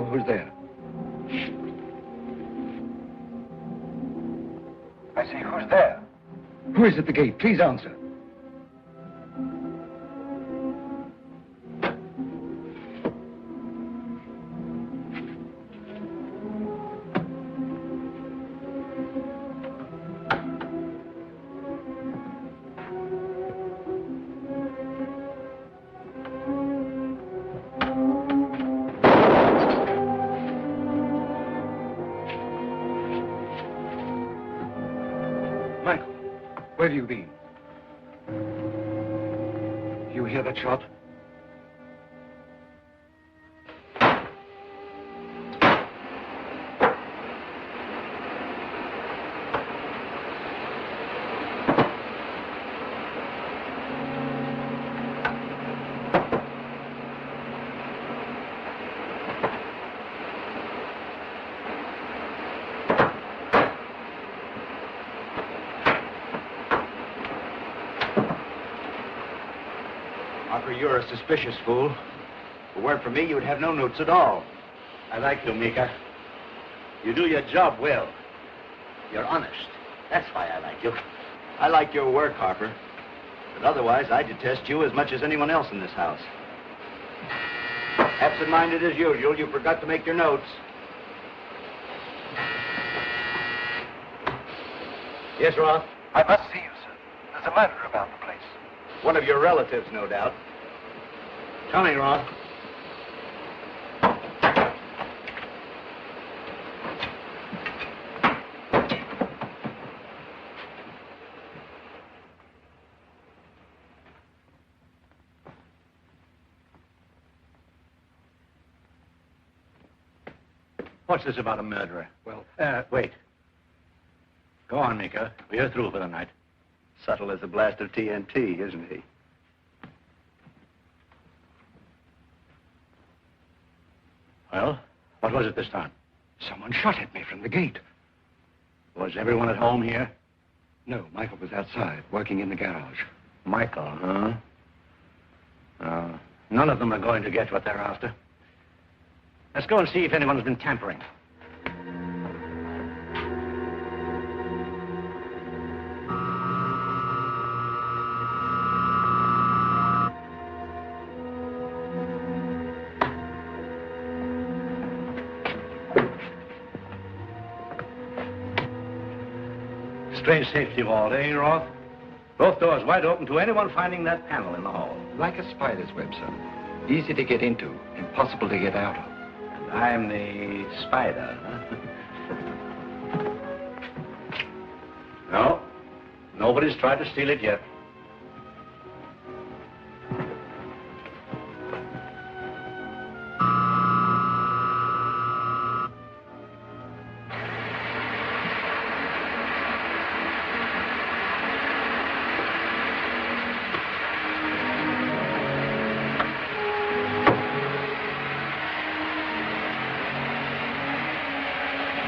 who's there. I say, who's there? Who is at the gate? Please answer. Michael, where have you been? You hear that shot? Harper, you're a suspicious fool. If it weren't for me, you'd have no notes at all. I like you, Mika. You do your job well. You're honest. That's why I like you. I like your work, Harper. But otherwise, I detest you as much as anyone else in this house. Absent-minded as usual, you forgot to make your notes. Yes, Roth? I must see you, sir. There's a murder about the place. One of your relatives, no doubt. Tell me, Roth. What's this about a murderer? Well, wait. Go on, Mika. We're through for the night. Subtle as a blast of TNT, isn't he? Well, what was it this time? someone shot at me from the gate. Was everyone at home here? No, Michael was outside, working in the garage. Michael, huh? None of them are going to get what they're after. Let's go and see if anyone's been tampering. Strange safety vault, eh, Roth? Both doors wide open to anyone finding that panel in the hall. Like a spider's web, sir. Easy to get into, impossible to get out of. And I'm the spider, huh? No, nobody's tried to steal it yet.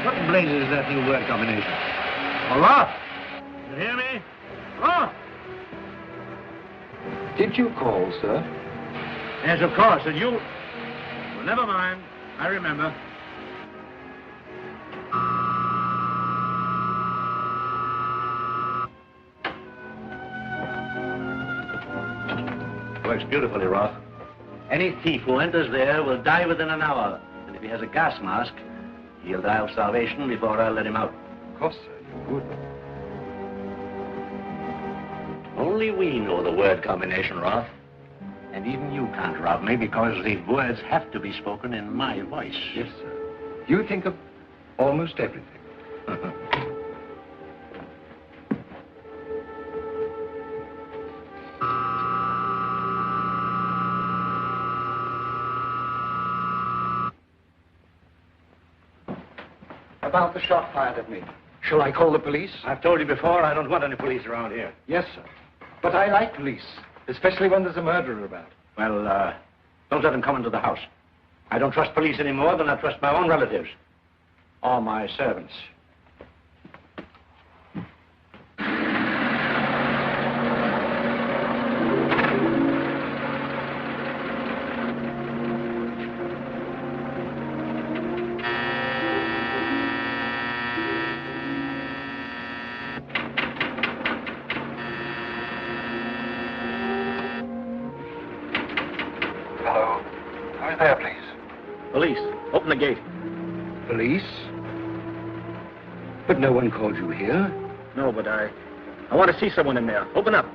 What blazes is that new word combination? Oh, Roth! You hear me? Roth! Did you call, sir? Yes, of course. And you... Well, never mind. I remember. Works beautifully, Roth. Any thief who enters there will die within an hour. And if he has a gas mask, he'll die of starvation before I'll let him out. Of course, sir. You're good. Only we know the word combination, Roth. And even you can't rob me because the words have to be spoken in my voice. Yes, sir. You think of almost everything. About the shot fired at me. Shall I call the police? I've told you before, I don't want any police around here. Yes, sir. But I like police, especially when there's a murderer about. Well, don't let them come into the house. I don't trust police any more than I trust my own relatives. Or my servants. Who's there, please? Police, open the gate. Police? But no one called you here. No, but I want to see someone in there. Open up.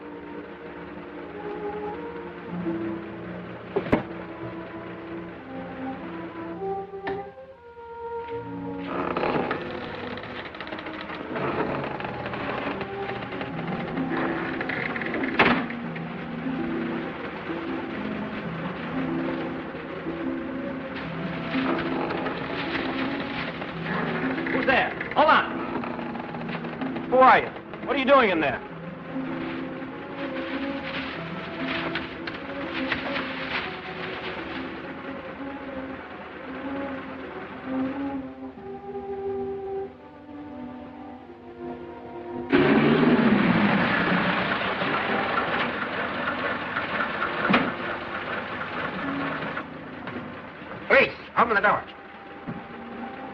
Who's there? Hold on. Who are you? What are you doing in there? Police, open the door.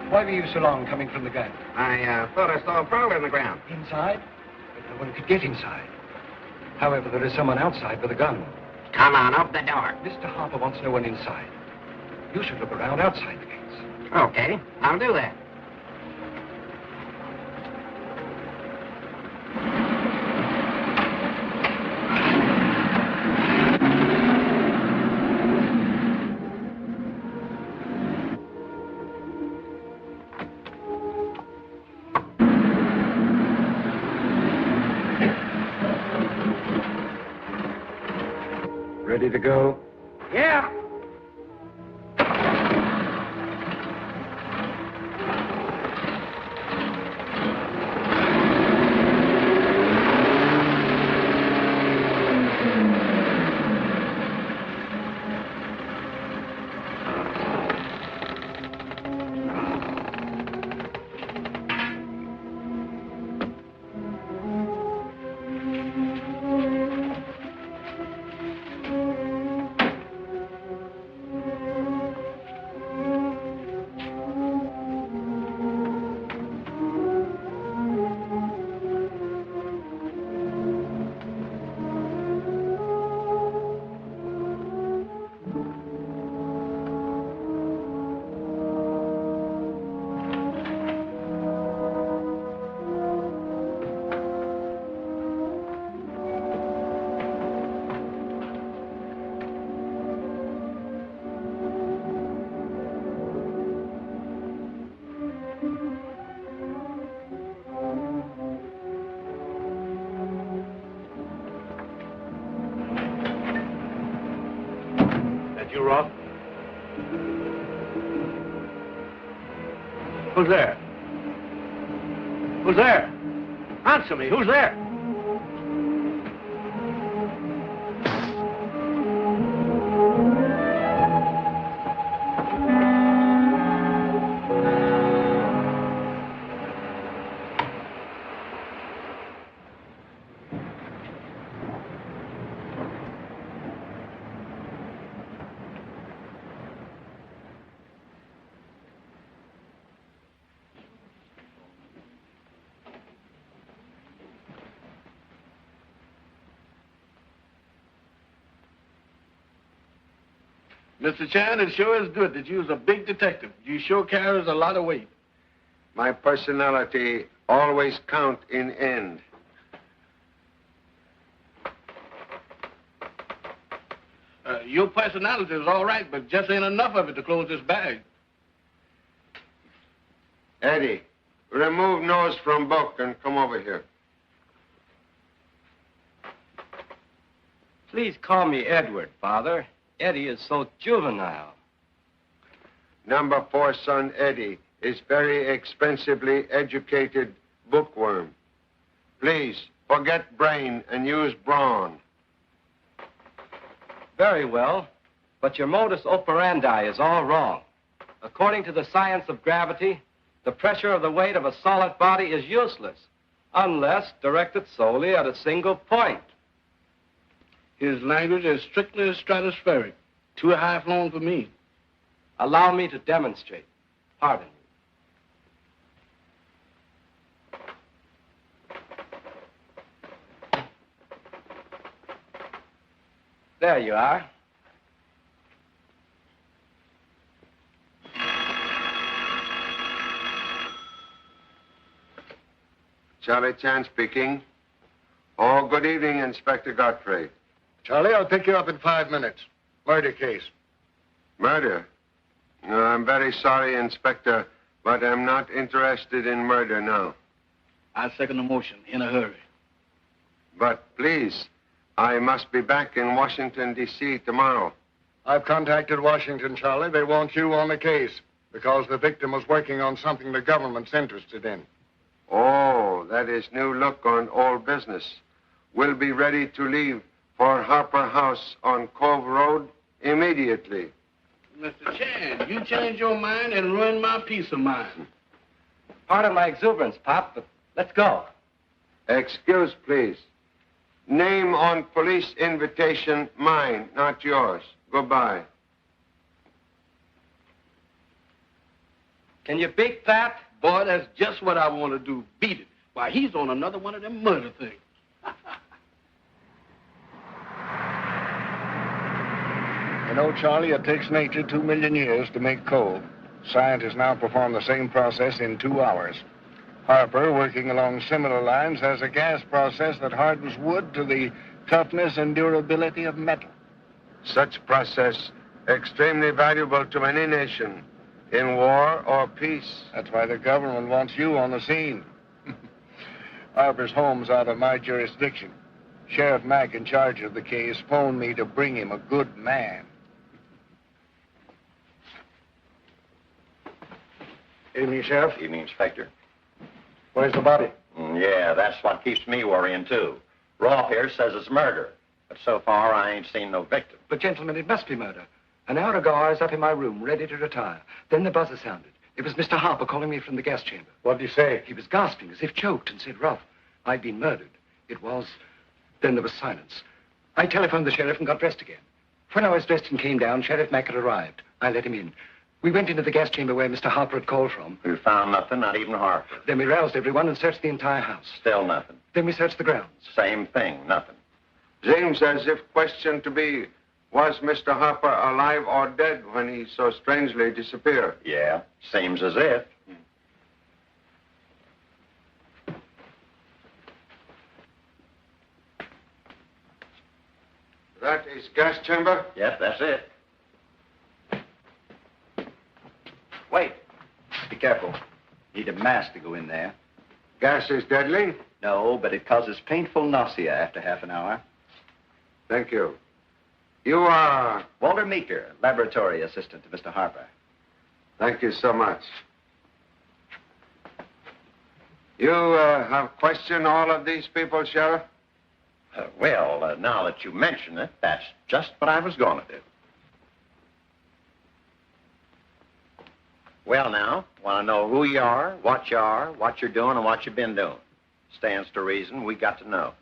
Why were you so long coming from the gun? I thought I saw a prowler in the ground. Inside? But no one could get inside. However, there is someone outside with a gun. Come on, open the door. Mr. Harper wants no one inside. You should look around outside the gates. Okay, I'll do that. Ready to go? Yeah. You, Roth? Who's there? Who's there? Answer me. Who's there? Mr. Chan, it sure is good that you's a big detective. You sure carries a lot of weight. My personality always count in end. Your personality is all right, but just ain't enough of it to close this bag. Eddie, remove nose from book and come over here. Please call me Edward, Father. Eddie is so juvenile. Number 4 son Eddie is very expensively educated bookworm. Please, forget brain and use brawn. Very well, but your modus operandi is all wrong. According to the science of gravity, the pressure of the weight of a solid body is useless unless directed solely at a single point. His language is strictly stratospheric. Too high flown for me. Allow me to demonstrate. Pardon me. There you are. Charlie Chan speaking. Oh, good evening, Inspector Godfrey. Charlie, I'll pick you up in 5 minutes. Murder case. Murder? No, I'm very sorry, Inspector, but I'm not interested in murder now. I second the motion in a hurry. But please, I must be back in Washington, D.C. tomorrow. I've contacted Washington, Charlie. They want you on the case because the victim was working on something the government's interested in. Oh, that is new look on old business. We'll be ready to leave for Harper House on Cove Road immediately. Mr. Chan, you changed your mind and ruined my peace of mind. Pardon my exuberance, Pop, but let's go. Excuse, please. Name on police invitation, mine, not yours. Goodbye. Can you beat that? Boy, that's just what I want to do. Beat it. Why, he's on another one of them murder things. You know, Charlie, it takes nature 2 million years to make coal. Scientists now perform the same process in 2 hours. Harper, working along similar lines, has a gas process that hardens wood to the toughness and durability of metal. Such process extremely valuable to any nation, in war or peace. That's why the government wants you on the scene. Harper's home's out of my jurisdiction. Sheriff Mack, in charge of the case, phoned me to bring him a good man. Evening, Sheriff. Evening, Inspector. Where's the body? Yeah, that's what keeps me worrying, too. Roth here says it's murder, but so far I ain't seen no victim. But, gentlemen, it must be murder. An hour ago, I was up in my room, ready to retire. Then the buzzer sounded. It was Mr. Harper calling me from the gas chamber. What did he say? He was gasping as if choked and said, "Roth, I've been murdered." It was... Then there was silence. I telephoned the sheriff and got dressed again. When I was dressed and came down, Sheriff Mack had arrived. I let him in. We went into the gas chamber where Mr. Harper had called from. We found nothing, not even Harper. Then we roused everyone and searched the entire house. Still nothing. Then we searched the grounds. Same thing, nothing. Seems as if question to be, was Mr. Harper alive or dead when he so strangely disappeared? Yeah, seems as if. That is gas chamber? Yes, that's it. Wait. Be careful. Need a mask to go in there. Gas is deadly? No, but it causes painful nausea after half an hour. Thank you. You are... Walter Meeker, laboratory assistant to Mr. Harper. Thank you so much. You have questioned all of these people, Sheriff? Well, now that you mention it, that's just what I was going to do. Well, now, want to know who you are, what you're doing, and what you've been doing. Stands to reason we got to know.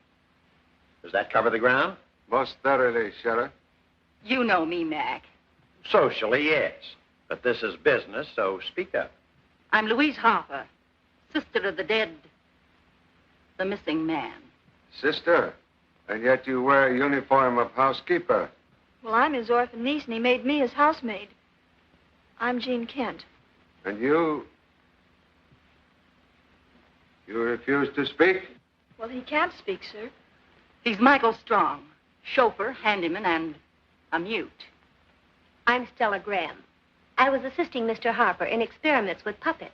Does that cover the ground? Most thoroughly, Sheriff. You know me, Mac. Socially, yes. But this is business, so speak up. I'm Louise Harper, sister of the dead, the missing man. Sister, and yet you wear a uniform of housekeeper. Well, I'm his orphan niece, and he made me his housemaid. I'm Jean Kent. And you refuse to speak? Well, he can't speak, sir. He's Michael Strong, chauffeur, handyman, and a mute. I'm Stella Graham. I was assisting Mr. Harper in experiments with puppets.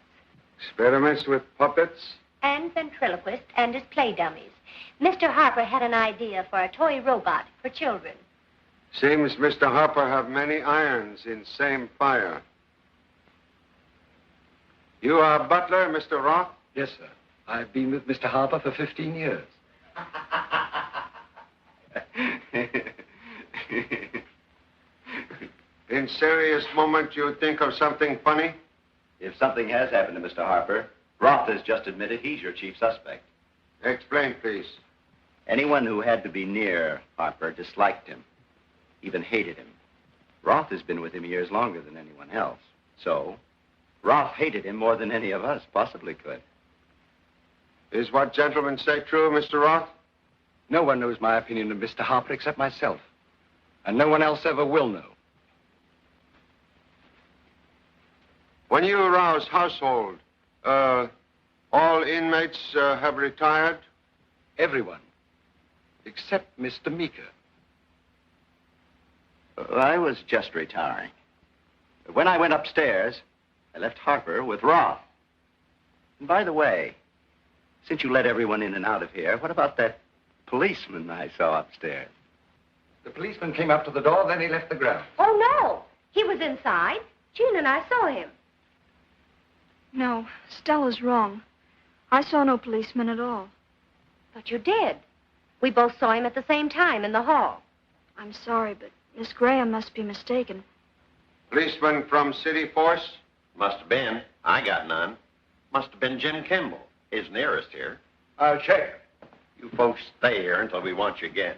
Experiments with puppets? And ventriloquists and his play dummies. Mr. Harper had an idea for a toy robot for children. Seems Mr. Harper have many irons in same fire. You are butler, Mr. Roth? Yes, sir. I've been with Mr. Harper for 15 years. In serious moment, you think of something funny? If something has happened to Mr. Harper, Roth has just admitted he's your chief suspect. Explain, please. Anyone who had to be near Harper disliked him, even hated him. Roth has been with him years longer than anyone else. So, Roth hated him more than any of us possibly could. Is what gentlemen say true, Mr. Roth? No one knows my opinion of Mr. Harper except myself. And no one else ever will know. When you arouse household, All inmates have retired? Everyone, except Mr. Meeker. I was just retiring. When I went upstairs, I left Harper with Roth. And by the way, since you let everyone in and out of here, what about that policeman I saw upstairs? The policeman came up to the door, then he left the ground. Oh, no. He was inside. June and I saw him. No, Stella's wrong. I saw no policeman at all. But you did. We both saw him at the same time in the hall. I'm sorry, but Miss Graham must be mistaken. Policeman from City Force? Must have been. I got none. Must have been Jim Kimball, his nearest here. I'll check. You folks stay here until we want you again.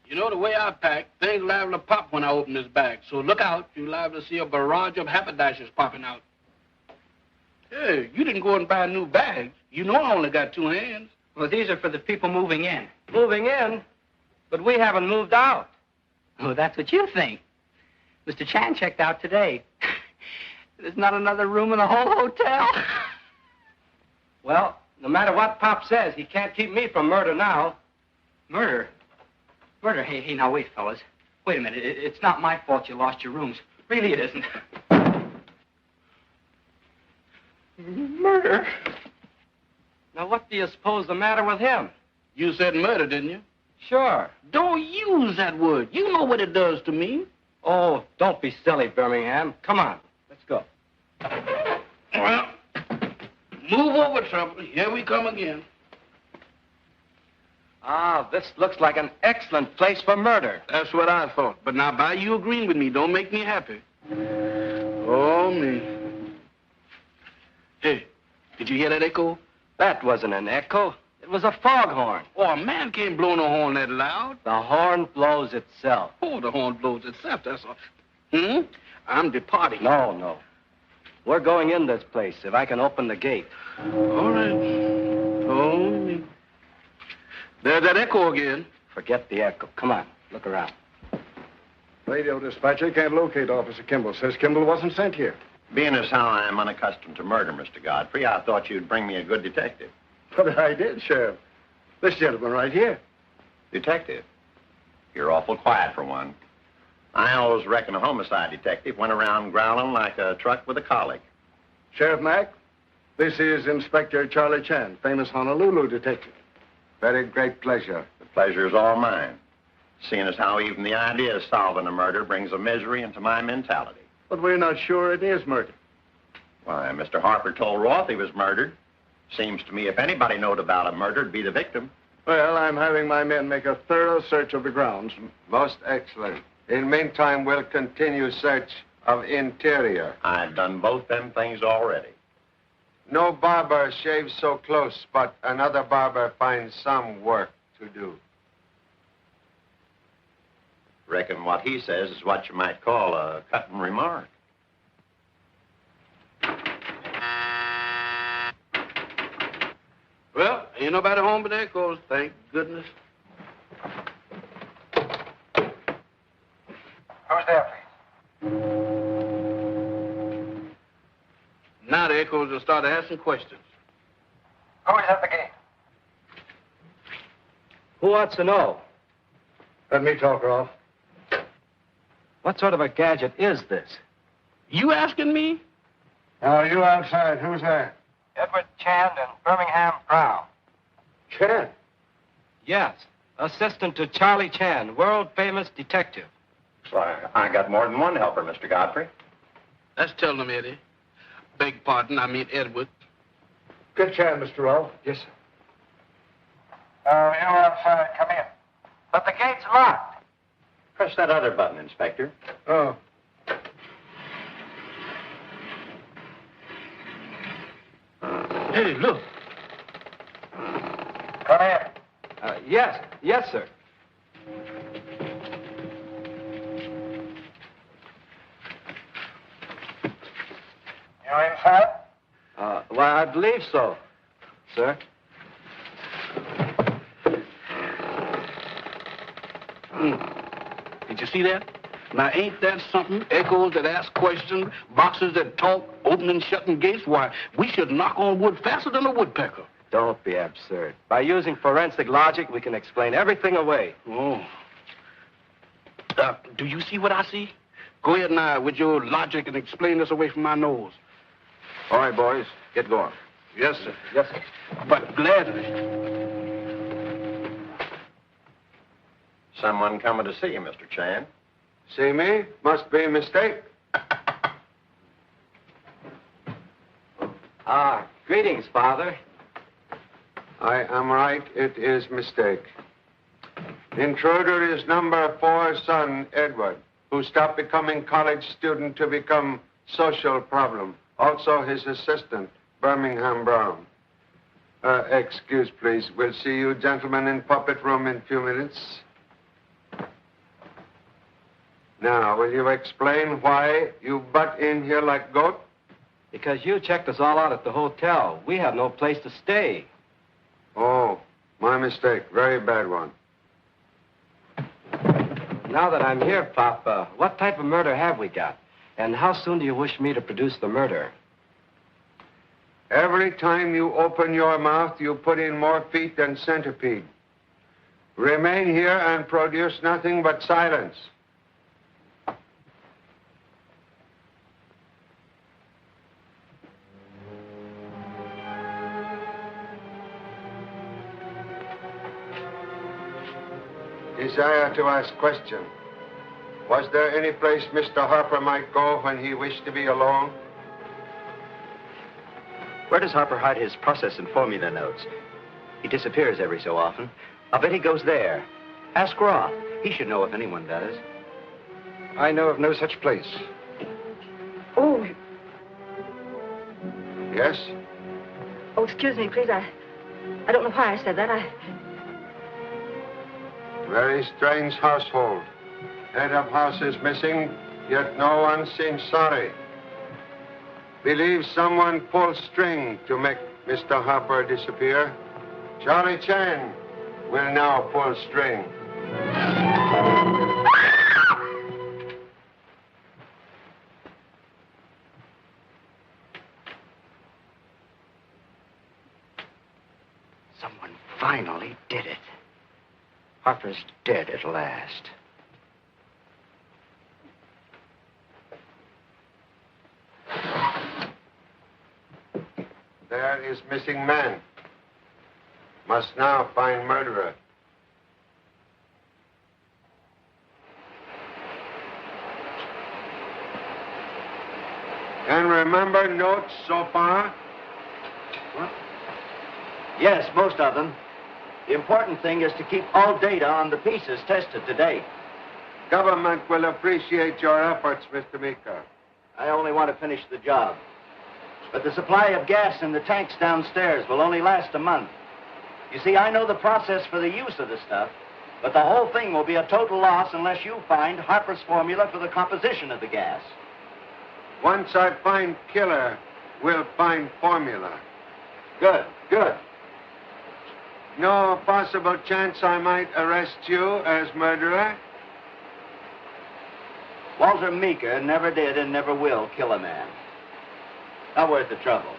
You know, the way I pack, things liable to pop when I open this bag. So look out. You're liable to see a barrage of haberdashers popping out. Hey, you didn't go and buy new bags. You know I only got 2 hands. Well, these are for the people moving in. Moving in? But we haven't moved out. Oh, that's what you think. Mr. Chan checked out today. There's not another room in the whole hotel. Well, no matter what Pop says, he can't keep me from murder now. Murder? Murder? Hey, now wait, fellas. Wait a minute. It's not my fault you lost your rooms. Really, it isn't. Murder? Now, what do you suppose the matter with him? You said murder, didn't you? Sure. Don't use that word. You know what it does to me. Oh, don't be silly, Birmingham. Come on, let's go. Well, move over, Trouble. Here we come again. Ah, this looks like an excellent place for murder. That's what I thought. But now, by you agreeing with me, don't make me happy. Oh, me. Hey, did you hear that echo? That wasn't an echo. It was a foghorn. Oh, a man can't blow no horn that loud. The horn blows itself. Oh, the horn blows itself, that's all. I'm departing. No. We're going in this place, if I can open the gate. All right. Oh, me. There's that echo again. Forget the echo. Come on, look around. Radio dispatcher can't locate Officer Kimball. Says Kimball wasn't sent here. Being as how I am unaccustomed to murder, Mr. Godfrey, I thought you'd bring me a good detective. But I did, Sheriff. This gentleman right here. Detective? You're awful quiet for one. I always reckon a homicide detective went around growling like a truck with a colic. Sheriff Mack, this is Inspector Charlie Chan, famous Honolulu detective. Very great pleasure. The pleasure's all mine. Seeing as how even the idea of solving a murder brings a misery into my mentality. But we're not sure it is murder. Why, Mr. Harper told Roth he was murdered. Seems to me if anybody knowed about a murder, it'd be the victim. Well, I'm having my men make a thorough search of the grounds. Most excellent. In meantime, we'll continue search of interior. I've done both them things already. No barber shaves so close, but another barber finds some work to do. Reckon what he says is what you might call a cutting remark. Well, ain't nobody home but echoes, thank goodness. Who's there, please? Now the echoes will start asking questions. Who is at the gate? Who wants to know? Let me talk, Rolf. What sort of a gadget is this? You asking me? Now, you outside. Who's there? Edward Chan and Birmingham Brown. Chan. Yes. Assistant to Charlie Chan, world-famous detective. So I got more than one helper, Mr. Godfrey. Let's tell them, Eddie. Beg pardon, I mean Edward. Good chance, Mr. Rolfe. Yes, sir. You outside. Come in. But the gate's locked. Press that other button, Inspector. Oh. Hey, look. Come in. Yes. Yes, sir. You inside? Well, I believe so, sir. Did you see that? Now, ain't that something? Echoes that ask questions, boxes that talk, opening and shutting gates. Why, we should knock on wood faster than a woodpecker. Don't be absurd. By using forensic logic, we can explain everything away. Oh. Do you see what I see? Go ahead now with your logic and explain this away from my nose. All right, boys, get going. Yes, sir. Yes, sir. But gladly. Someone coming to see you, Mr. Chan. See me? Must be a mistake. Greetings, Father. I am right. It is mistake. Intruder is number 4 son, Edward, who stopped becoming college student to become social problem. Also his assistant, Birmingham Brown. Excuse, please. We'll see you gentlemen in puppet room in a few minutes. Now, will you explain why you butt in here like goat? Because you checked us all out at the hotel. We have no place to stay. Oh, my mistake. Very bad one. Now that I'm here, Pop, what type of murder have we got? And how soon do you wish me to produce the murder? Every time you open your mouth, you put in more feet than centipede. Remain here and produce nothing but silence. Desire to ask question. Was there any place Mr. Harper might go when he wished to be alone? Where does Harper hide his process and formula notes? He disappears every so often. I'll bet he goes there. Ask Roth. He should know if anyone does. I know of no such place. Oh, Yes? oh, excuse me, please. I don't know why I said that. Very strange household. Head of house is missing, yet no one seems sorry. Believe someone pulled string to make Mr. Harper disappear. Charlie Chan will now pull string. Someone finally did it. Harper's dead at last. There is missing man. Must now find murderer. And remember notes so far? Yes, most of them. The important thing is to keep all data on the pieces tested today. Government will appreciate your efforts, Mr. Meeker. I only want to finish the job. But the supply of gas in the tanks downstairs will only last a month. You see, I know the process for the use of the stuff, but the whole thing will be a total loss unless you find Harper's formula for the composition of the gas. Once I find killer, we'll find formula. Good, good. No possible chance I might arrest you as murderer? Walter Meeker never did and never will kill a man. Not worth the trouble.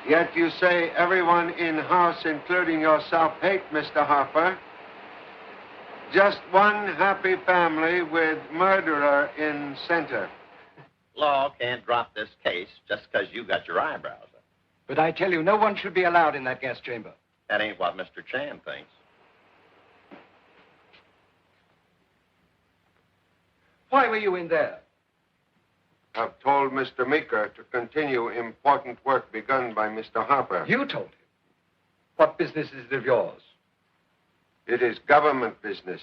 Yet you say everyone in house, including yourself, hate Mr. Harper. Just one happy family with murderer in center. Law can't drop this case just because you got your eyebrows up. But I tell you, no one should be allowed in that gas chamber. That ain't what Mr. Chan thinks. Why were you in there? I've told Mr. Meeker to continue important work begun by Mr. Harper. You told him? What business is it of yours? It is government business.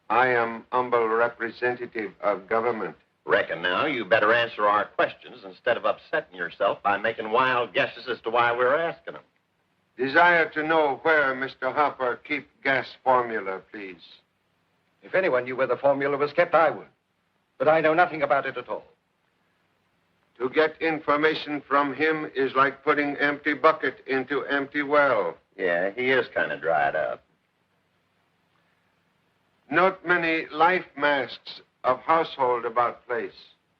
I am humble representative of government. Reckon now you better answer our questions instead of upsetting yourself by making wild guesses as to why we're asking them. Desire to know where Mr. Harper keep gas formula, please. If anyone knew where the formula was kept, I would. But I know nothing about it at all. To get information from him is like putting empty bucket into empty well. Yeah, he is kind of dried up. Not many life masks of household about place.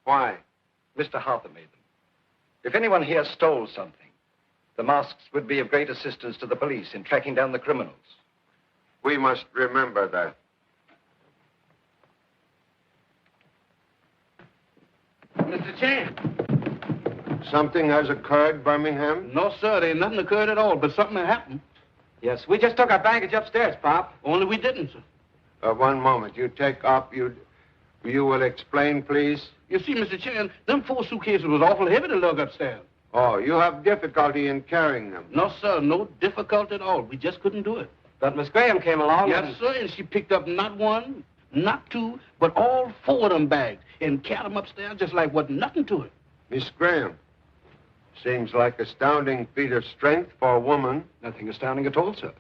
Why? Mr. Harper made them. If anyone here stole something, the masks would be of great assistance to the police in tracking down the criminals. We must remember that. Mr. Chan. Something has occurred, Birmingham? No, sir. There ain't nothing occurred at all, but something had happened. Yes, we just took our baggage upstairs, Pop. Only we didn't, sir. One moment. You take up. You will explain, please? You see, Mr. Chan, them 4 suitcases was awful heavy to lug upstairs. Oh, you have difficulty in carrying them. No, sir. No difficulty at all. We just couldn't do it. But Miss Graham came along. Yes, sir, and she picked up not 1, not 2, but all 4 of them bags and carried them upstairs just like wasn't nothing to it. Miss Graham. Seems like astounding feat of strength for a woman. Nothing astounding at all, sir.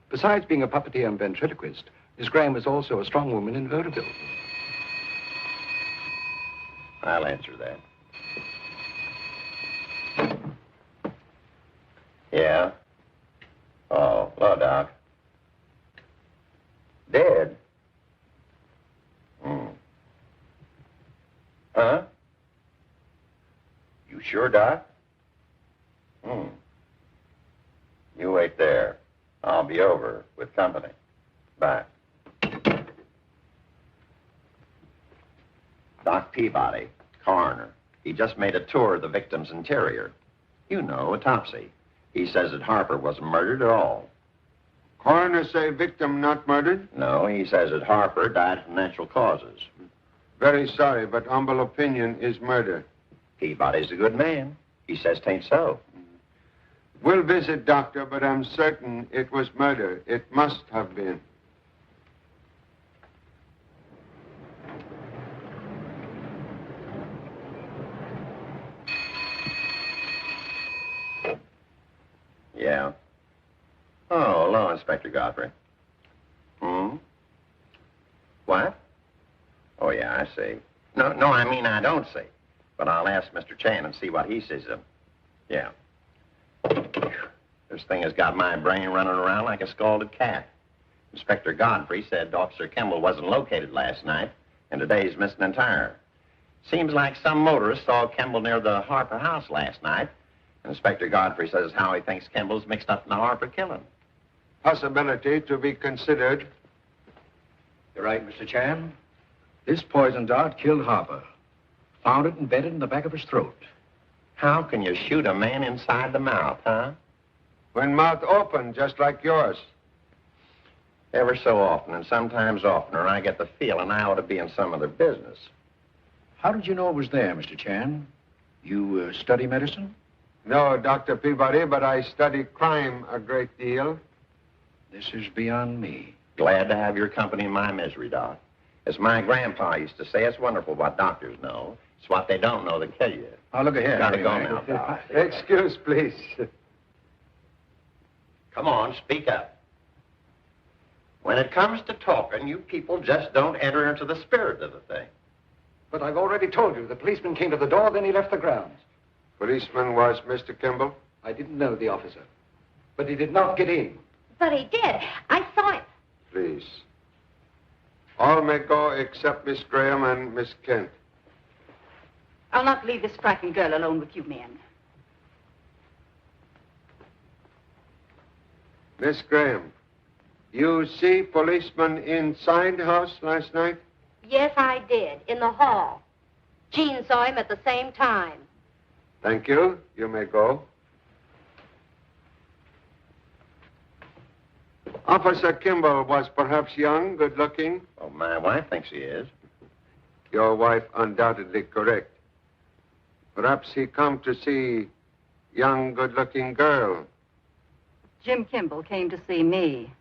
Besides being a puppeteer and ventriloquist, Miss Graham was also a strong woman in vaudeville. I'll answer that. Yeah? Oh, hello, Doc. Dead? Huh? You sure, Doc? You wait there. I'll be over with company. Bye. Doc Peabody, coroner. He just made a tour of the victim's interior. You know, autopsy. He says that Harper wasn't murdered at all. Coroner say victim not murdered? No, he says that Harper died from natural causes. Very sorry, but humble opinion is murder. Peabody's a good man. He says 'tain't so. We'll visit, doctor, but I'm certain it was murder. It must have been. Yeah. Oh, hello, Inspector Godfrey. What? Oh, yeah, I see. No, I mean, I don't see. But I'll ask Mr. Chan and see what he sees of him. Yeah. This thing has got my brain running around like a scalded cat. Inspector Godfrey said Officer Kimball wasn't located last night, and today's missing entire. Seems like some motorist saw Kimball near the Harper house last night. Inspector Godfrey says how he thinks Kimball's mixed up in the Harper killing. Possibility to be considered. You're right, Mr. Chan. This poison dart killed Harper. Found it embedded in the back of his throat. How can you shoot a man inside the mouth, huh? When mouth open, just like yours. Ever so often, and sometimes oftener, I get the feeling I ought to be in some other business. How did you know it was there, Mr. Chan? You study medicine? No, Dr. Peabody, but I study crime a great deal. This is beyond me. Glad to have your company in my misery, Doc. As my grandpa used to say, it's wonderful what doctors know. It's what they don't know that kill you. Oh, look ahead. Gotta go now, Doc. Excuse, please. Come on, speak up. When it comes to talking, you people just don't enter into the spirit of the thing. But I've already told you, the policeman came to the door, then he left the grounds. Policeman was Mr. Kimball? I didn't know the officer. But he did not get in. But he did. I saw him. Please. All may go except Miss Graham and Miss Kent. I'll not leave this frightened girl alone with you men. Miss Graham, you see policeman inside the house last night? Yes, I did. In the hall. Jean saw him at the same time. Thank you. You may go. Officer Kimball was perhaps young, good-looking. Oh, my wife thinks he is. Your wife undoubtedly correct. Perhaps he come to see young, good-looking girl. Jim Kimball came to see me.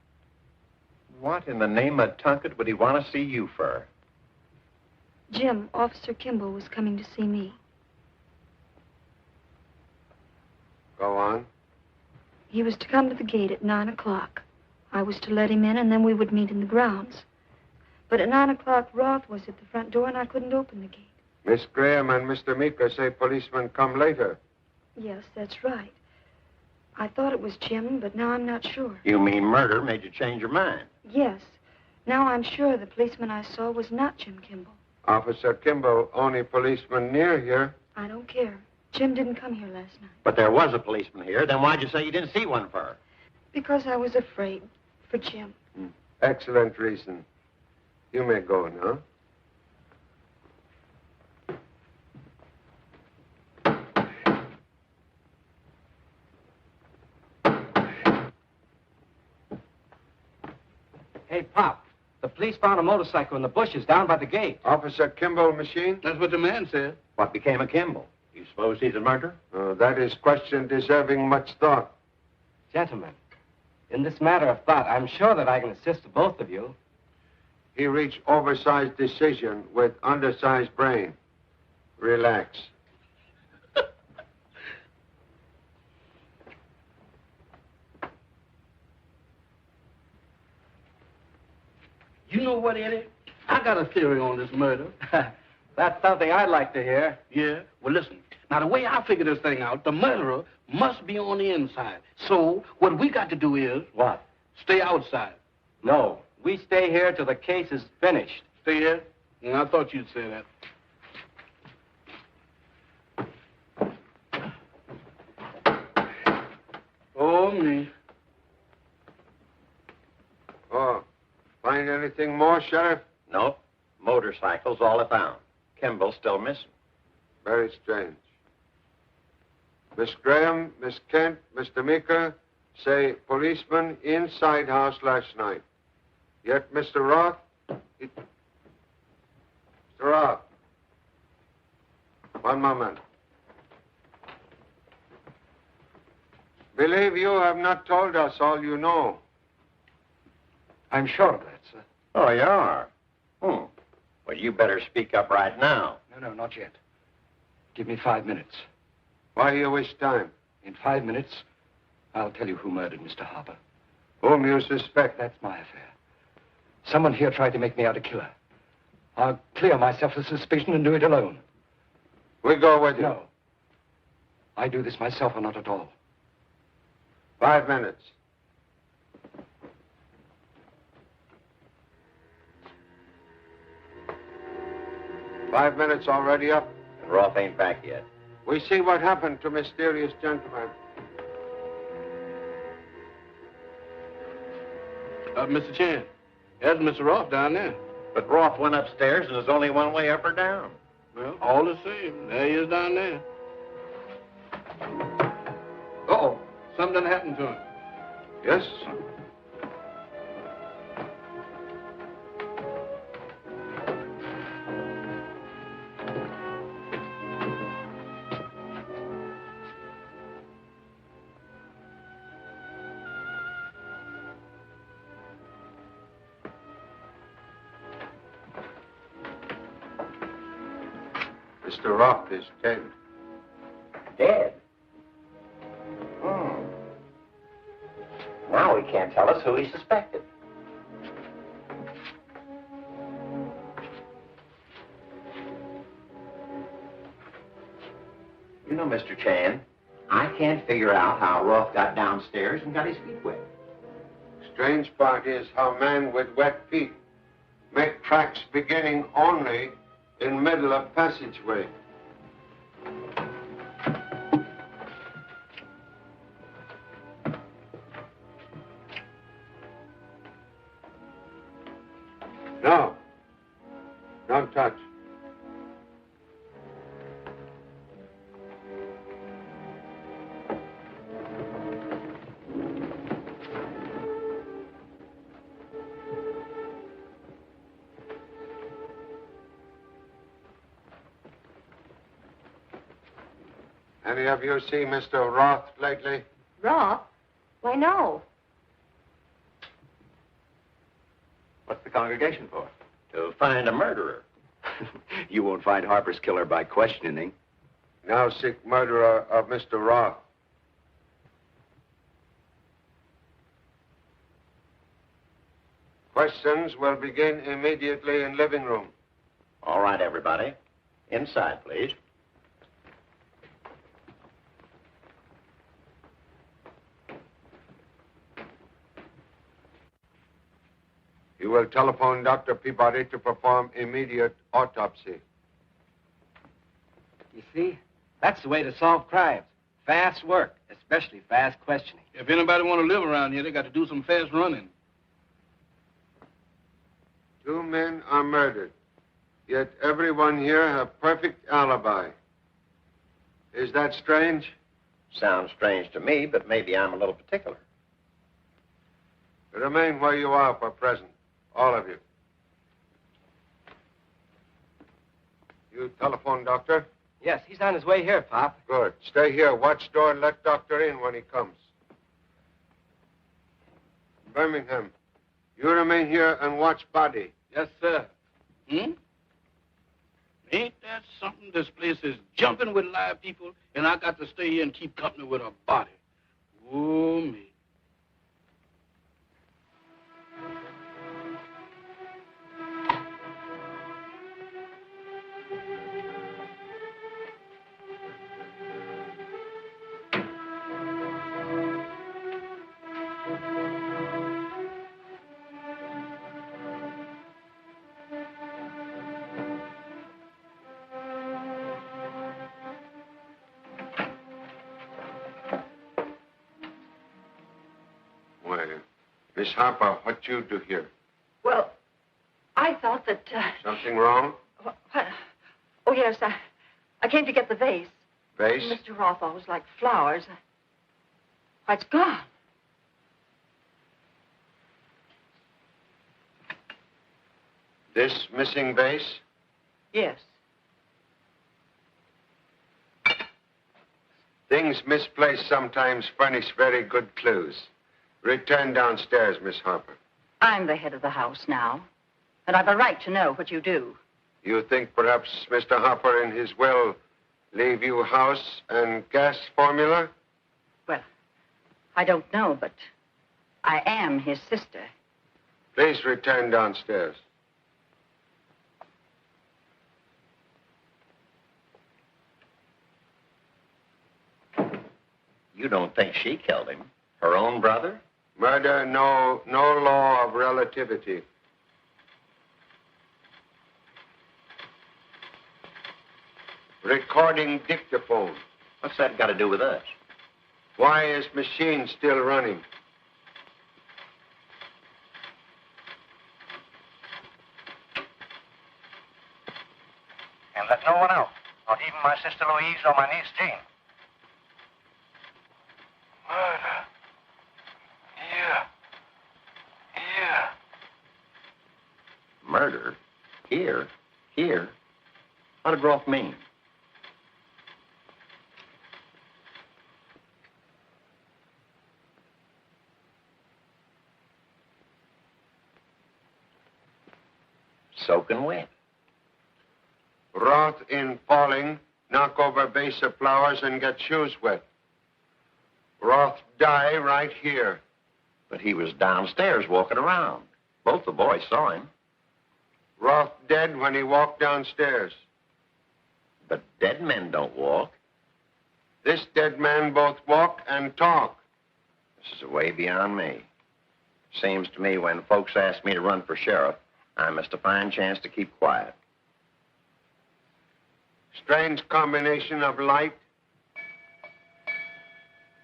What in the name of Tunket would he want to see you for? Jim, Officer Kimball was coming to see me. Go on. He was to come to the gate at 9 o'clock. I was to let him in, and then we would meet in the grounds. But at 9 o'clock, Roth was at the front door, and I couldn't open the gate. Miss Graham and Mr. Meeker say policemen come later. Yes, that's right. I thought it was Jim, but now I'm not sure. You mean murder made you change your mind? Yes. Now I'm sure the policeman I saw was not Jim Kimball. Officer Kimball, only policeman near here. I don't care. Jim didn't come here last night. But there was a policeman here. Then why'd you say you didn't see one for her? Because I was afraid for Jim. Excellent reason. You may go now. Hey, Pop, the police found a motorcycle in the bushes down by the gate. Officer Kimball machine? That's what the man said. What became of Kimball? You suppose he's a murderer? That is question deserving much thought. Gentlemen, in this matter of thought, I'm sure that I can assist the both of you. He reached oversized decision with undersized brain. Relax. You know what, Eddie? I got a theory on this murder. That's something I'd like to hear. Yeah? Well, listen. Now, the way I figure this thing out, the murderer must be on the inside. So, what we got to do is... What? Stay outside. No, we stay here till the case is finished. Stay here? I thought you'd say that. Oh, me. Oh, find anything more, Sheriff? Nope. Motorcycle's all I found. Kimball's still missing. Very strange. Miss Graham, Miss Kent, Mr. Meeker say policeman inside house last night. Yet Mr. Roth, Mr. Roth. One moment. Believe you have not told us all you know. I'm sure of that, sir. Oh, you are? Well, you better speak up right now. No, not yet. Give me 5 minutes. Why you waste time? In 5 minutes, I'll tell you who murdered Mr. Harper. Whom you suspect? That's my affair. Someone here tried to make me out a killer. I'll clear myself of suspicion and do it alone. We go with you. No. I do this myself or not at all. 5 minutes. Five minutes already up. And Roth ain't back yet. We see what happened to mysterious gentleman. Mr. Chan, there's Mr. Roth down there. But Roth went upstairs and there's only one way up or down. Well, all the same, there he is down there. Uh-oh, something done happened to him. Yes? Mr. Roth is dead. Dead? Now he can't tell us who he suspected. You know, Mr. Chan, I can't figure out how Roth got downstairs and got his feet wet. Strange part is how men with wet feet make tracks beginning only in middle of passageway. No. Don't touch. Any of you see Mr. Roth lately? Roth? Why, no. What's the congregation for? To find a murderer. You won't find Harper's killer by questioning. Now seek murderer of Mr. Roth. Questions will begin immediately in living room. All right, everybody. Inside, please. You will telephone Dr. Peabody to perform immediate autopsy. You see, that's the way to solve crimes. Fast work, especially fast questioning. If anybody want to live around here, they got to do some fast running. 2 men are murdered, yet everyone here have perfect alibi. Is that strange? Sounds strange to me, but maybe I'm a little particular. Remain where you are for present, all of you. You telephone Doctor? Yes, he's on his way here, Pop. Good. Stay here. Watch door and let Doctor in when he comes. Birmingham, you remain here and watch body. Yes, sir. Ain't that something? This place is jumping with live people, and I got to stay here and keep company with a body. Oh, me. Miss Harper, what you do here? Well, I thought that... Something wrong? What? Oh, yes, I came to get the vase. Vase? Mr. Roth always liked flowers. Why, it's gone. This missing vase? Yes. Things misplaced sometimes furnish very good clues. Return downstairs, Miss Harper. I'm the head of the house now, and I've a right to know what you do. You think perhaps Mr. Harper in his will leave you house and gas formula? Well, I don't know, but I am his sister. Please return downstairs. You don't think she killed him? Her own brother? Murder, no law of relativity. Recording dictaphone. What's that got to do with us? Why is machine still running? And let no one out, not even my sister Louise or my niece Jane. Murder. Here. Murder? Here? Here? What did Roth mean? Soaking wet. Roth in falling, knock over vase of flowers and get shoes wet. Roth die right here. But he was downstairs walking around. Both the boys saw him. Roth dead when he walked downstairs. But dead men don't walk. This dead man both walk and talk. This is way beyond me. Seems to me when folks ask me to run for sheriff, I missed a fine chance to keep quiet. Strange combination of light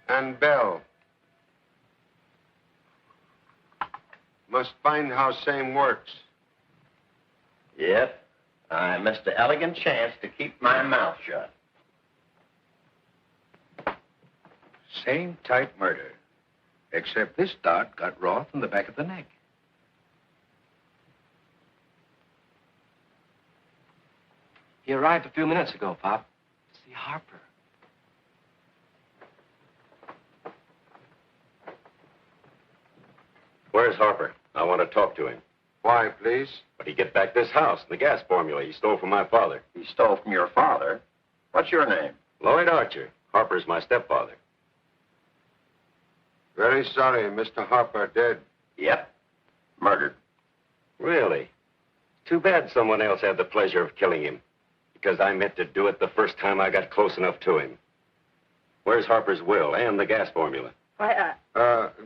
and bell. Must find how same works. Yep. I missed an elegant chance to keep my mouth shut. Same type murder. Except this dart got Roth in the back of the neck. He arrived a few minutes ago, Pop. See Harper. Where's Harper? I want to talk to him. Why, please? But he get back this house and the gas formula he stole from my father. He stole from your father? What's your name? Lloyd Archer. Harper's my stepfather. Very sorry, Mr. Harper dead. Yep. Murdered. Really? Too bad someone else had the pleasure of killing him. Because I meant to do it the first time I got close enough to him. Where's Harper's will and the gas formula? Why,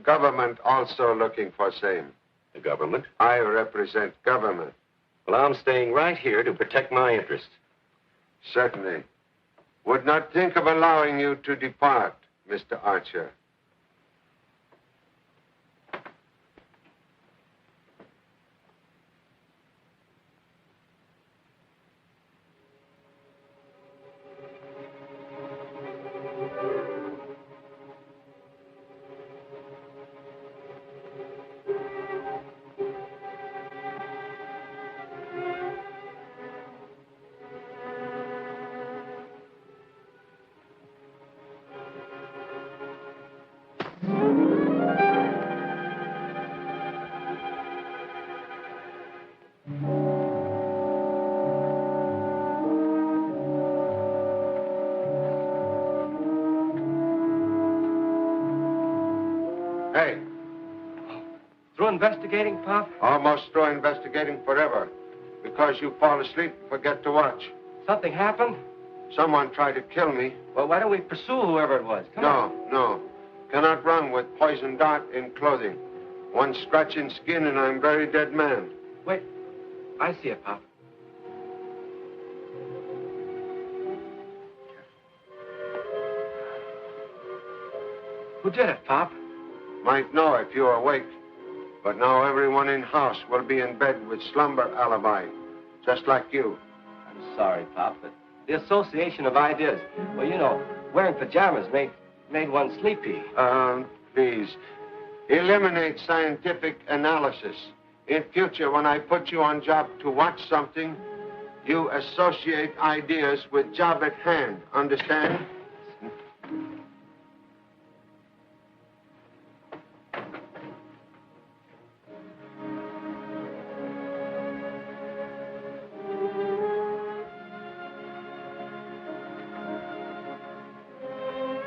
Government also looking for same. The government? I represent government. Well, I'm staying right here to protect my interests. Certainly. Would not think of allowing you to depart, Mr. Archer. Hey, Through investigating, Pop? almost through investigating forever. Because you fall asleep and forget to watch. Something happened? Someone tried to kill me. Well, why don't we pursue whoever it was? Come on. No. Cannot run with poison dart in clothing. One scratch in skin and I'm very dead man. Wait. I see it, Pop. Who did it, Pop? Might know if you are awake. But now everyone in house will be in bed with slumber alibi. Just like you. I'm sorry, Pop, but the association of ideas. Well, you know, wearing pajamas made one sleepy. Please. Eliminate scientific analysis. In future, when I put you on job to watch something, you associate ideas with job at hand. Understand?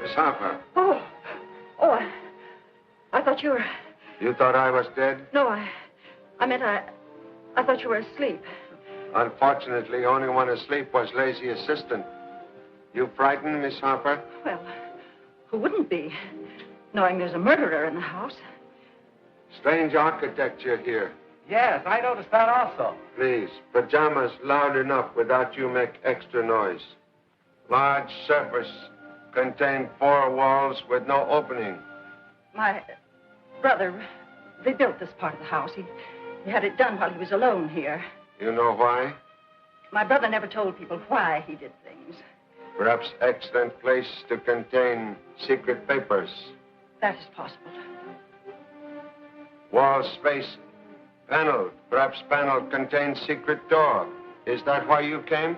Miss Harper, I thought you were... you thought I was dead? No, I meant I thought you were asleep. Unfortunately, only one asleep was lazy assistant. You frightened, Miss Harper? Well, who wouldn't be, knowing there's a murderer in the house? Strange architecture here. Yes, I noticed that also. Please, pajamas loud enough without you make extra noise. Large surface contain 4 walls with no opening. My brother rebuilt this part of the house. He had it done while he was alone here. You know why? My brother never told people why he did things. Perhaps excellent place to contain secret papers. That is possible. Wall space panel. Perhaps panel contains secret door. Is that why you came?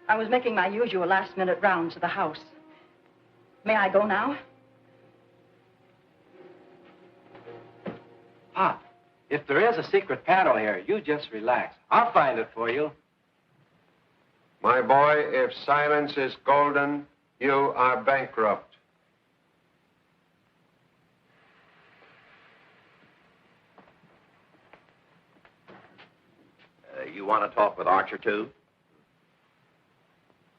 I was making my usual last-minute rounds of the house. May I go now? Pop, if there is a secret panel here, you just relax. I'll find it for you. My boy, if silence is golden, you are bankrupt. You want to talk with Archer, too?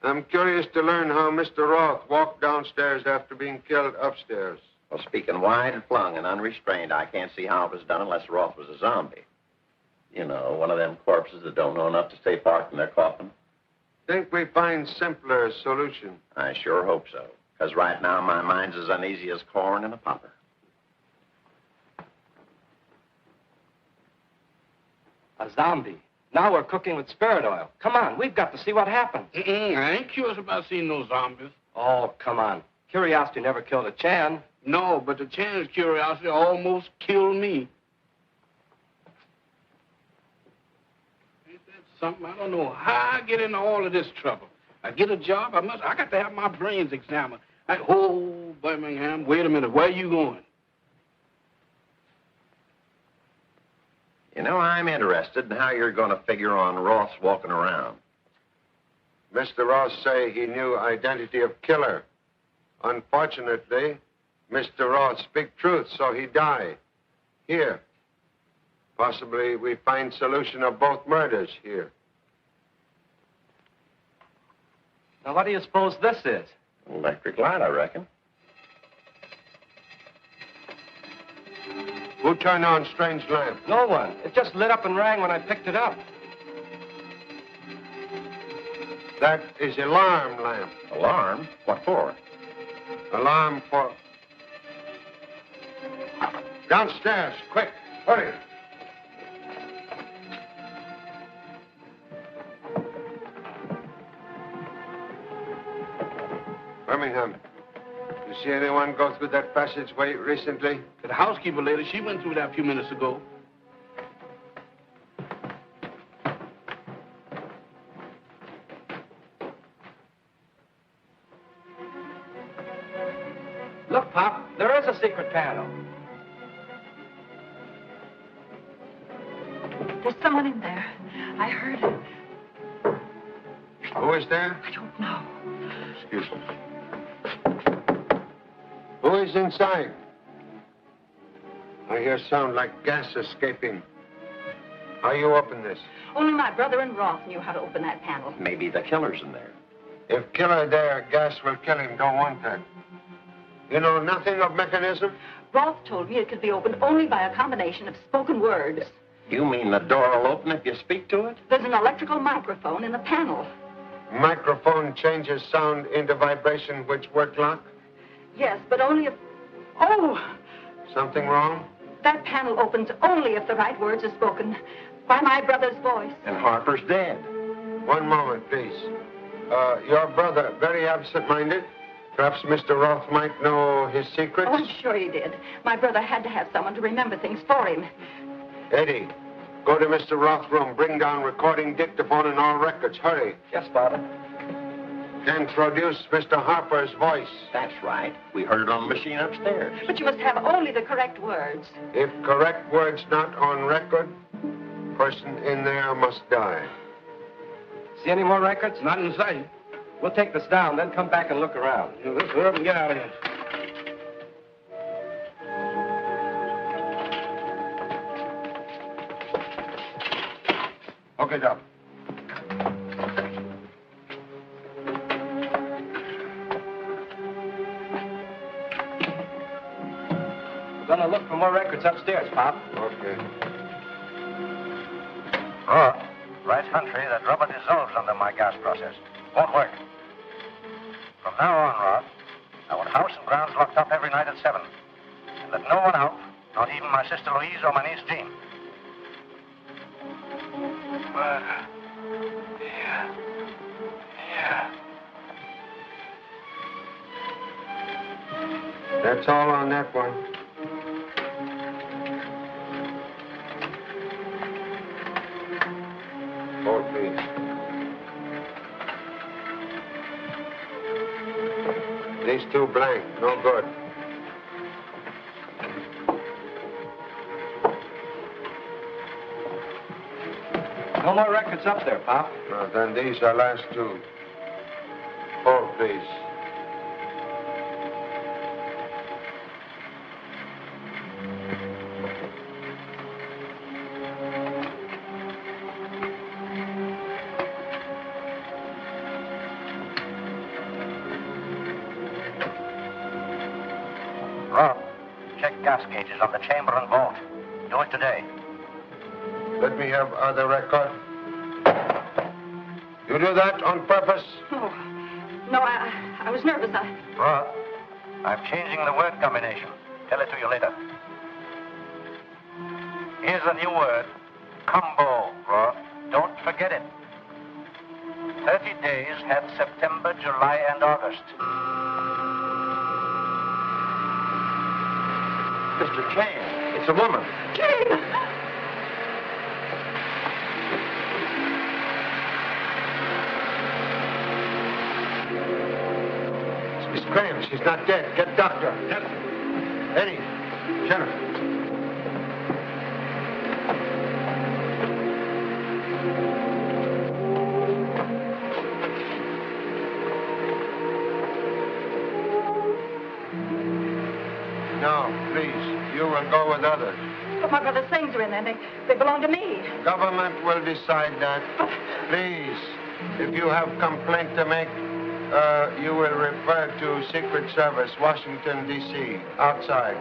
I'm curious to learn how Mr. Roth walked downstairs after being killed upstairs. Well, speaking wide and flung and unrestrained, I can't see how it was done unless Roth was a zombie. You know, one of them corpses that don't know enough to stay parked in their coffin. Think we find simpler solution. I sure hope so. Because right now, my mind's as uneasy as corn in a popper. A zombie. Now we're cooking with spirit oil. Come on, we've got to see what happens. I ain't curious about seeing no zombies. Oh, come on. Curiosity never killed a Chan. No, but the Chan's curiosity almost killed me. Ain't that something? I don't know how I get into all of this trouble. I get a job, I got to have my brains examined. Birmingham, wait a minute, where you going? You know, I'm interested in how you're going to figure on Roth's walking around. Mr. Ross say he knew identity of killer. Unfortunately, Mr. Ross speak truth, so he die. Here. Possibly we find solution of both murders here. Now, what do you suppose this is? Electric light, I reckon. Who turned on strange lamp? No one. It just lit up and rang when I picked it up. That is alarm lamp. Alarm? What for? Alarm for... Downstairs, quick, hurry. Birmingham, you see anyone go through that passageway recently? The housekeeper lady, she went through that a few minutes ago. Look, Pop, there is a secret panel. There's someone in there. I heard it. Who is there? I don't know. Excuse me. Who is inside? I hear sound like gas escaping. How you open this? Only my brother and Roth knew how to open that panel. Maybe the killer's in there. If killer there, gas will kill him. Don't want that. You know nothing of mechanism? Roth told me it could be opened only by a combination of spoken words. You mean the door will open if you speak to it? There's an electrical microphone in the panel. Microphone changes sound into vibration which work lock? Yes, but only if... Oh! Something wrong? That panel opens only if the right words are spoken by my brother's voice. And Harper's dead. One moment, please. Your brother, very absent-minded? Perhaps Mr. Roth might know his secrets? Oh, I'm sure he did. My brother had to have someone to remember things for him. Eddie, go to Mr. Roth's room. Bring down recording dictaphone and all records. Hurry. Yes, Father. Introduce Mr. Harper's voice. That's right. We heard it on the machine upstairs. But you must have only the correct words. If correct words not on record, person in there must die. See any more records? Not in sight. We'll take this down, then come back and look around. Let's hurry up and get out of here. Okay, Doc. We're gonna look for more records upstairs, Pop. Okay. Roth, right country that rubber dissolves under my gas process. Won't work. From now on, Roth, I want house and grounds locked up every night at 7. And let no one out, not even my sister Louise or my niece Jean. Murder. Here. That's all on that one. Hold, please. These two blank, no good. No more records up there, Pop. Then these are last two. Hold, please. Roth, check gas gauges on the chamber and vault. Do it today. Let me have other record. You do that on purpose? Oh, no, I was nervous. Roth, I'm changing the word combination. Tell it to you later. Here's a new word. Combo, Roth. Don't forget it. 30 days have September, July, and August. Mr. Chan, it's a woman. Jade! It's Miss Graham. She's not dead. Get doctor. Eddie, Jennifer. No, please. You will go with others. But my brother's things are in there. They belong to me. Government will decide that. Please, if you have complaint to make, you will refer to Secret Service, Washington, D.C., outside.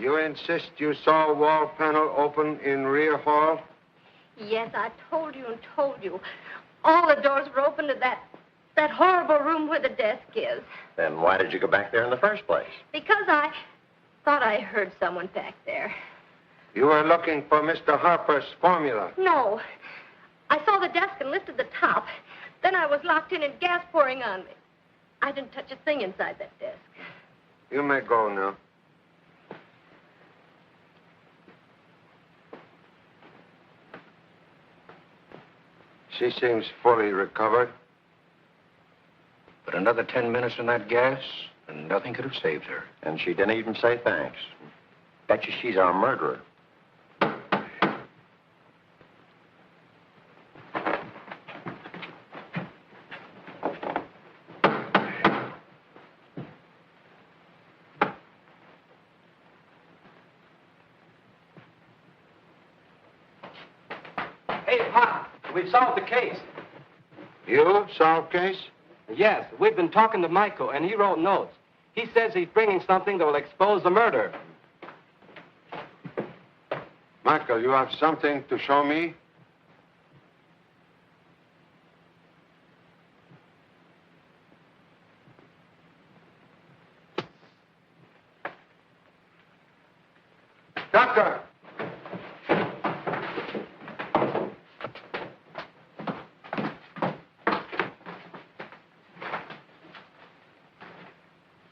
You insist you saw a wall panel open in rear hall? Yes, I told you and told you. All the doors were open to that horrible room where the desk is. Then why did you go back there in the first place? Because I thought I heard someone back there. You were looking for Mr. Harper's formula. No. I saw the desk and lifted the top. Then I was locked in and gas pouring on me. I didn't touch a thing inside that desk. You may go now. She seems fully recovered. But another 10 minutes in that gas, and nothing could have saved her. And she didn't even say thanks. Bet you she's our murderer. Hey, Pop, we've solved the case. You solved case? Yes, we've been talking to Michael, and he wrote notes. He says he's bringing something that will expose the murder. Michael, you have something to show me? Doctor!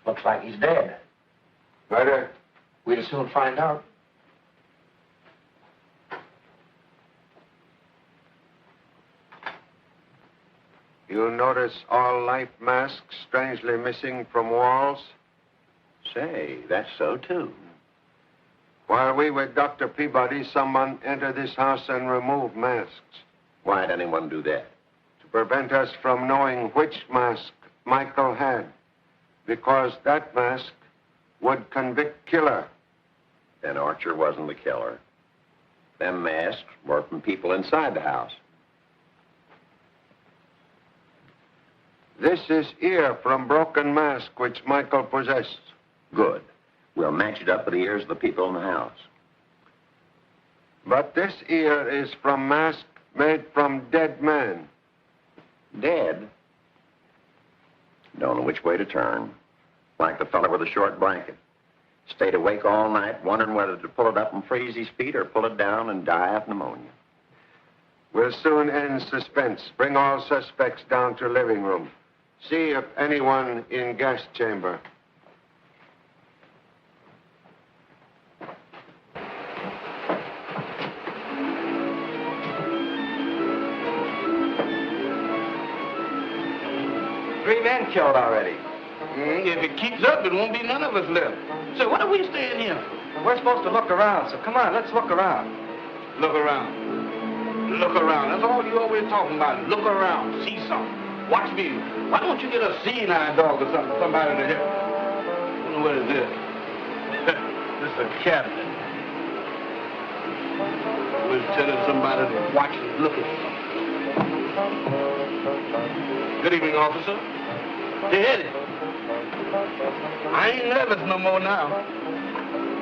Looks like he's dead. Murder? We'd as soon find out. You notice all life masks strangely missing from walls? Say, that's so, too. While we were Dr. Peabody, someone entered this house and removed masks. Why'd anyone do that? To prevent us from knowing which mask Michael had. Because that mask would convict killer. Then Archer wasn't the killer. Them masks were from people inside the house. This is ear from broken mask which Michael possessed. Good. We'll match it up with the ears of the people in the house. But this ear is from mask made from dead man. Dead? Don't know which way to turn. Like the fellow with the short blanket. Stayed awake all night, wondering whether to pull it up and freeze his feet or pull it down and die of pneumonia. We'll soon end suspense. Bring all suspects down to living room. See if anyone in gas chamber. Three men killed already. If it keeps up, it won't be none of us left. So what are we staying here? We're supposed to look around, so come on, let's look around. Look around. Look around. That's all you always talking about. Look around. See something. Watch me. Why don't you get a seeing eye dog or something? Somebody to help. I don't know what it is. This is a cabinet. We're telling somebody to watch and look at something. Good evening, officer. Hey, Eddie. I ain't nervous no more now.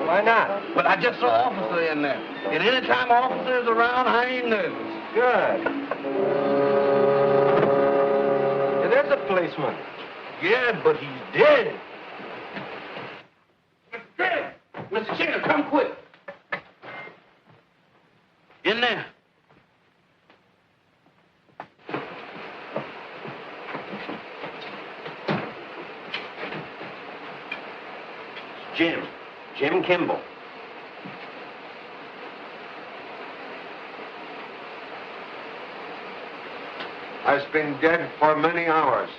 Why not? But I just saw an officer in there. And any time an officer is around, I ain't nervous. Good. It is a policeman. Yeah, but he's dead. Mr. Jade! Mr. Jade, come quick. In there. Jim Kimball. Has been dead for many hours.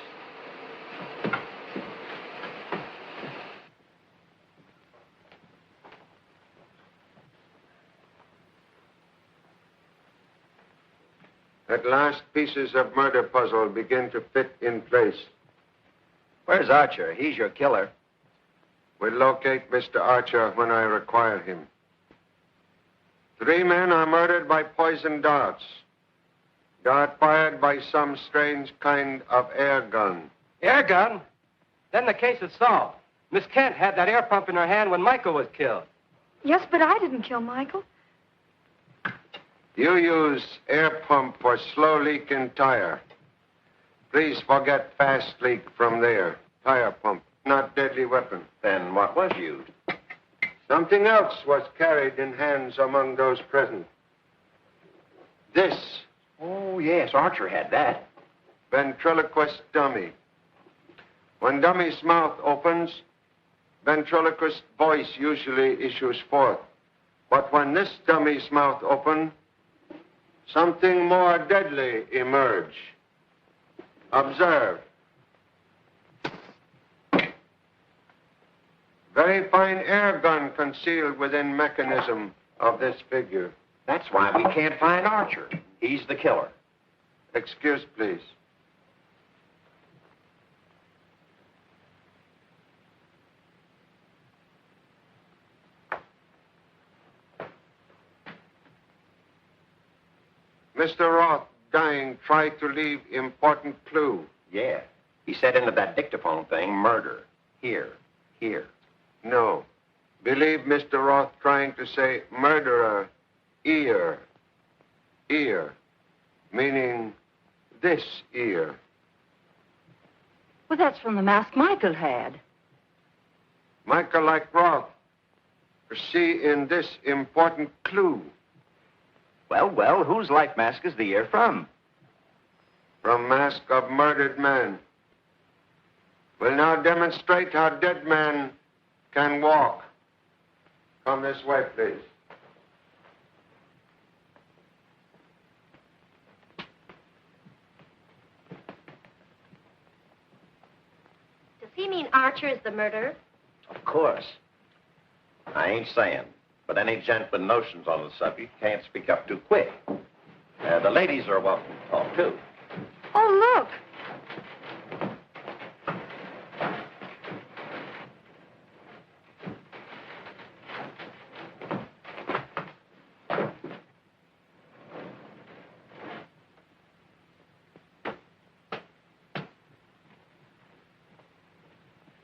At last, pieces of murder puzzle begin to fit in place. Where's Archer? He's your killer. We'll locate Mr. Archer when I require him. 3 men are murdered by poison darts. Dart fired by some strange kind of air gun. Air gun? Then the case is solved. Miss Kent had that air pump in her hand when Michael was killed. Yes, but I didn't kill Michael. You use air pump for slow leak in tire. Please forget fast leak from there. Tire pump, not deadly weapon. Then what was used? Something else was carried in hands among those present. This. Oh, yes, Archer had that. Ventriloquist dummy. When dummy's mouth opens, ventriloquist voice usually issues forth. But when this dummy's mouth opens, something more deadly emerge. Observe. Very fine air gun concealed within mechanism of this figure. That's why we can't find Archer. He's the killer. Excuse, please. Mr. Roth, dying, tried to leave important clue. Yeah. He said into that dictaphone thing, murder. Here. No. Believe Mr. Roth trying to say murderer, ear, meaning this ear. Well, that's from the mask Michael had. Michael, like Roth, see in this important clue. Well, whose life mask is the ear from? From mask of murdered man. We'll now demonstrate how dead man can walk. Come this way, please. Does he mean Archer is the murderer? Of course. I ain't saying, but any gent with notions on the subject can't speak up too quick. The ladies are welcome to talk, too. Oh, look.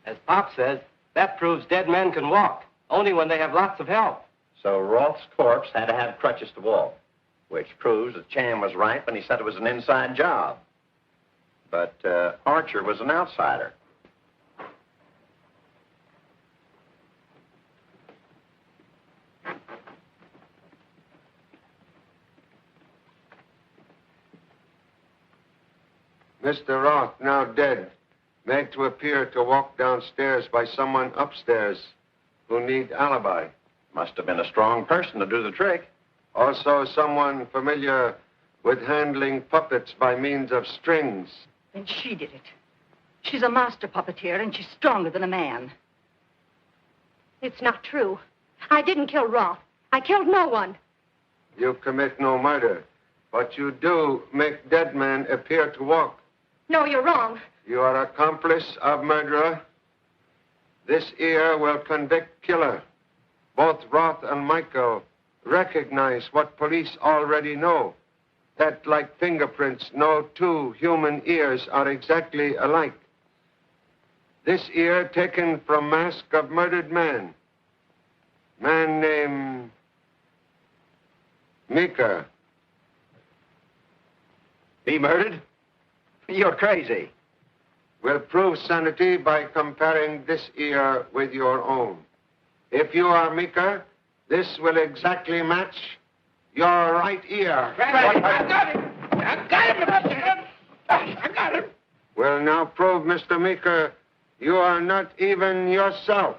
As Pop says, that proves dead men can walk, only when they have lots of help. So Roth's corpse had to have crutches to walk, which proves that Chan was right when he said it was an inside job. But Archer was an outsider. Mr. Roth, now dead, made to appear to walk downstairs by someone upstairs who need alibi. Must have been a strong person to do the trick. Also someone familiar with handling puppets by means of strings. Then she did it. She's a master puppeteer, and she's stronger than a man. It's not true. I didn't kill Roth. I killed no one. You commit no murder, but you do make dead men appear to walk. No, you're wrong. You are accomplice of murderer. This ear will convict killer. Both Roth and Michael recognize what police already know. That, like fingerprints, no 2 human ears are exactly alike. This ear taken from mask of murdered man. Man named Meeker. He murdered? You're crazy. We'll prove sanity by comparing this ear with your own. If you are Meeker, this will exactly match your right ear. I got him. I got him. I got him. We'll now prove, Mr. Meeker, you are not even yourself.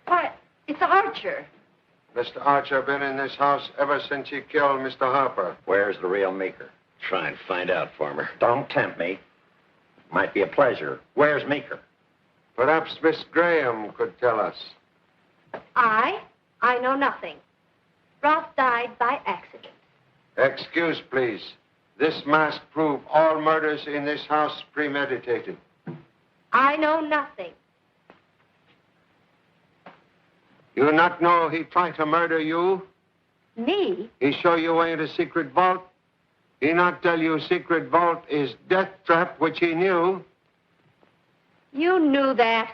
Why, it's Archer. Mr. Archer been in this house ever since he killed Mr. Harper. Where's the real Meeker? Try and find out, Farmer. Don't tempt me. Might be a pleasure. Where's Meeker? Perhaps Miss Graham could tell us. I know nothing. Roth died by accident. Excuse, please. This mask prove all murders in this house premeditated. I know nothing. You not know he tried to murder you? Me? He show you way into secret vault? He not tell you secret vault is death trap, which he knew? You knew that.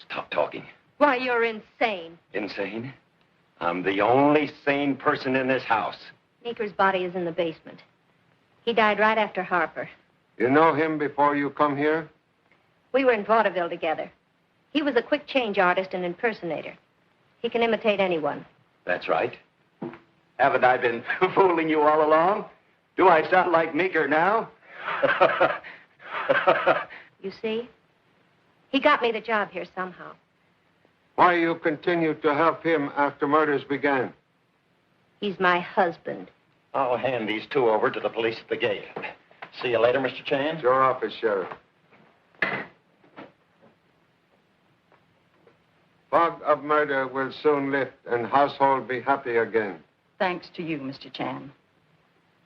Stop talking. Why, you're insane. Insane? I'm the only sane person in this house. Meeker's body is in the basement. He died right after Harper. You know him before you come here? We were in vaudeville together. He was a quick change artist and impersonator. He can imitate anyone. That's right. Haven't I been fooling you all along? Do I sound like Meeker now? You see? He got me the job here somehow. Why you continued to help him after murders began? He's my husband. I'll hand these two over to the police at the gate. See you later, Mr. Chan. It's your office, Sheriff. Fog of murder will soon lift and household be happy again. Thanks to you, Mr. Chan.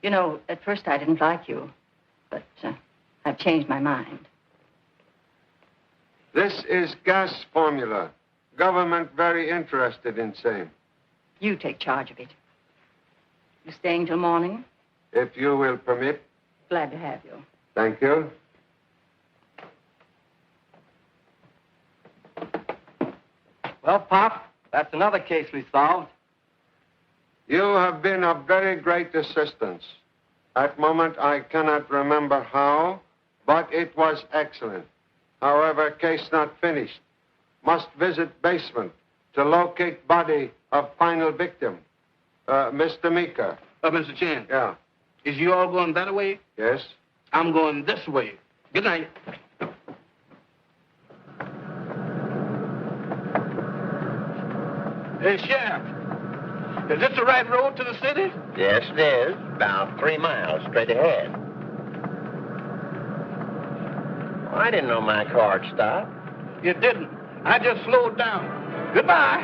You know, at first I didn't like you, but I've changed my mind. This is gas formula. Government very interested in same. You take charge of it. You staying till morning? If you will permit. Glad to have you. Thank you. Well, Pop, that's another case we solved. You have been of very great assistance. At moment, I cannot remember how, but it was excellent. However, case not finished. Must visit basement to locate body of final victim. Mr. Meeker. Mr. Chan. Yeah. Is you all going that way? Yes. I'm going this way. Good night. Hey, Sheriff. Is this the right road to the city? Yes, it is. About 3 miles straight ahead. I didn't know my car'd stop. You didn't. I just slowed down. Goodbye.